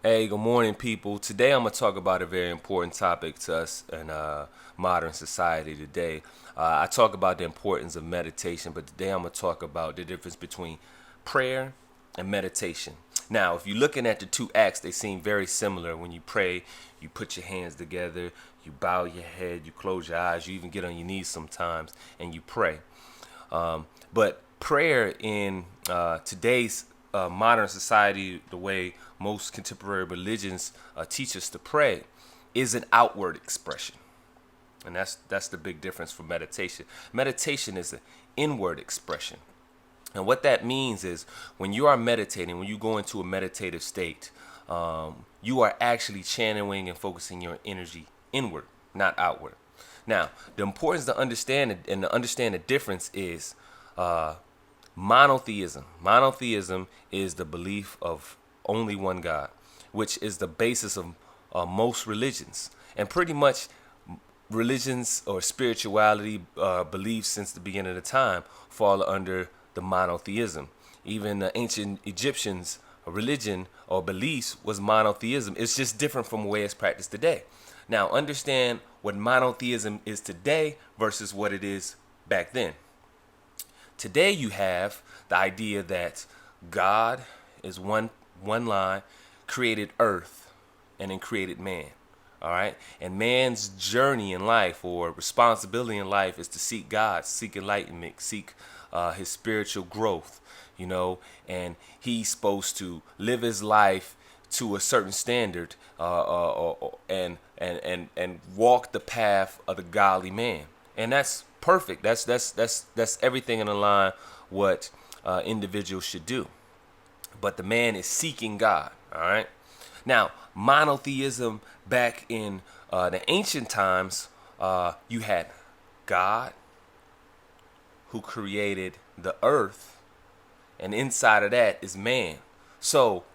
Hey, good morning, people. Today I'm going to talk about a very important topic to us in modern society today. I talk about the importance of meditation, but today I'm going to talk about the difference between prayer and meditation. Now, if you're looking at the two acts, they seem very similar. When you pray, you put your hands together, you bow your head, you close your eyes, you even get on your knees sometimes, and you pray. But prayer in today's modern society, the way most contemporary religions teach us to pray, is an outward expression, and that's the big difference from meditation. Meditation is an inward expression, and what that means is when you are meditating, when you go into a meditative state, you are actually channeling and focusing your energy inward, not outward. Now, the importance to understand it and to understand the difference is monotheism. Monotheism is the belief of only one God, which is the basis of most religions. And pretty much religions or spirituality beliefs since the beginning of time fall under the monotheism. Even the ancient Egyptians' religion or beliefs was monotheism. It's just different from the way it's practiced today. Now, understand what monotheism is today versus what it is back then. Today you have the idea that God is one line, created earth, and then created man. All right. And man's journey in life or responsibility in life is to seek God, seek enlightenment, seek his spiritual growth, and he's supposed to live his life to a certain standard and walk the path of the godly man. And that's perfect. That's everything in the line what individuals should do. But the man is seeking God. All right. Now, monotheism back in the ancient times, you had God who created the earth, and inside of that is man. So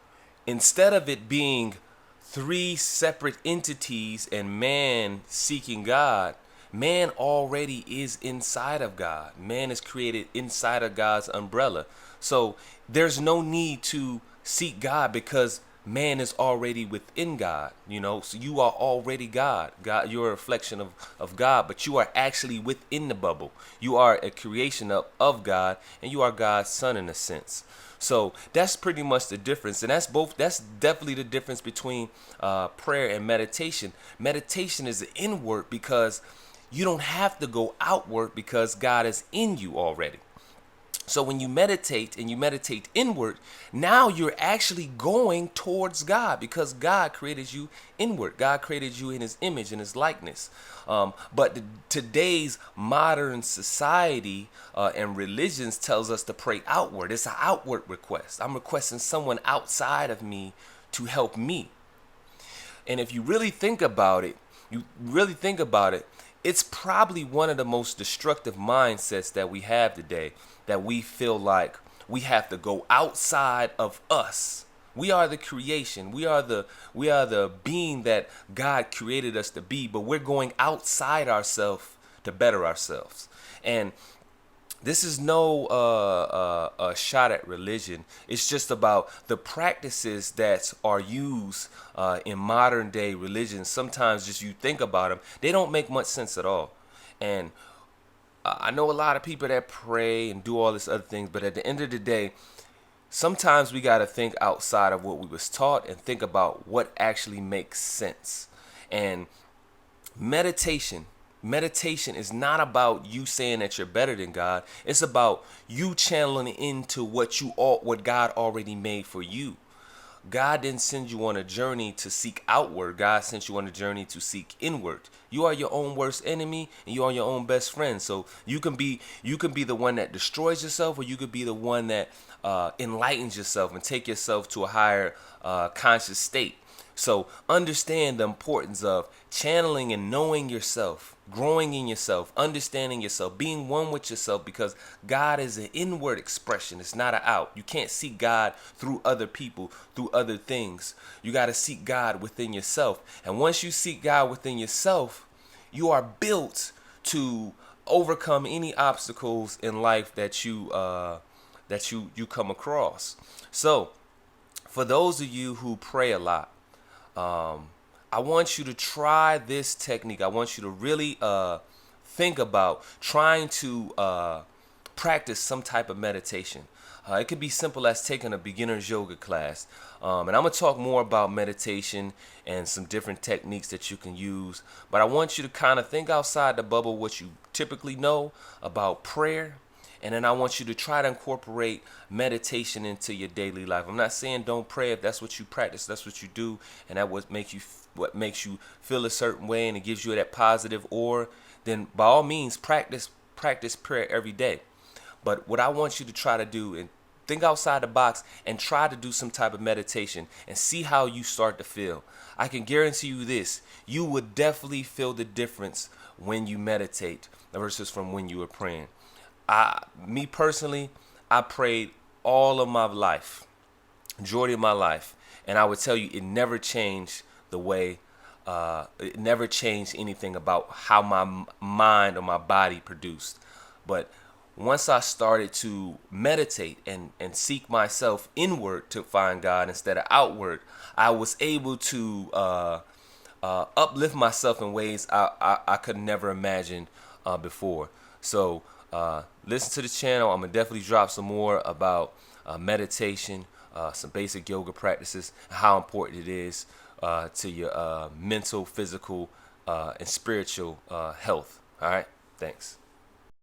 instead of it being three separate entities and man seeking God, man already is inside of God. Man is created inside of God's umbrella. So there's no need to seek God because man is already within God, so you are already God. You're a reflection of God, but you are actually within the bubble. You are a creation of God, and you are God's son in a sense. So that's pretty much the difference. And that's definitely the difference between prayer and meditation. Meditation is inward because you don't have to go outward because God is in you already. So when you meditate and you meditate inward, now you're actually going towards God because God created you inward. God created you in his image and his likeness. But today's modern society and religions tells us to pray outward. It's an outward request. I'm requesting someone outside of me to help me. And if you really think about it, it's probably one of the most destructive mindsets that we have today, that we feel like we have to go outside of us. We are the creation. We are the being that God created us to be, but we're going outside ourselves to better ourselves. And this is no shot at religion. It's just about the practices that are used in modern day religion. Sometimes just you think about them, they don't make much sense at all. And I know a lot of people that pray and do all this other things, but at the end of the day, sometimes we got to think outside of what we was taught and think about what actually makes sense. And meditation is not about you saying that you're better than God. It's about you channeling into what God already made for you. God didn't send you on a journey to seek outward. God sent you on a journey to seek inward. You are your own worst enemy and you are your own best friend. So you can be the one that destroys yourself, or you could be the one that enlightens yourself and take yourself to a higher conscious state. So understand the importance of channeling and knowing yourself, growing in yourself, understanding yourself, being one with yourself, because God is an inward expression. It's not an out. You can't seek God through other people, through other things. You got to seek God within yourself. And once you seek God within yourself, you are built to overcome any obstacles in life that you come across. So for those of you who pray a lot, I want you to try this technique. I want you to really think about trying to practice some type of meditation. It could be simple as taking a beginner's yoga class. And I'm going to talk more about meditation and some different techniques that you can use. But I want you to kind of think outside the bubble what you typically know about prayer. And then I want you to try to incorporate meditation into your daily life. I'm not saying don't pray. If that's what you practice, that's what you do, and that what makes you feel a certain way and it gives you that positive aura, then by all means practice prayer every day. But what I want you to try to do and think outside the box and try to do some type of meditation and see how you start to feel. I can guarantee you this, you would definitely feel the difference when you meditate versus from when you are praying. Me personally, I prayed all of my life, majority of my life, and I would tell you it never changed the way, it never changed anything about how my mind or my body produced. But once I started to meditate and seek myself inward to find God instead of outward, I was able to uplift myself in ways I could never imagine before. So listen to the channel. I'm gonna definitely drop some more about meditation, some basic yoga practices, and how important it is to your mental, physical, and spiritual health. All right, thanks.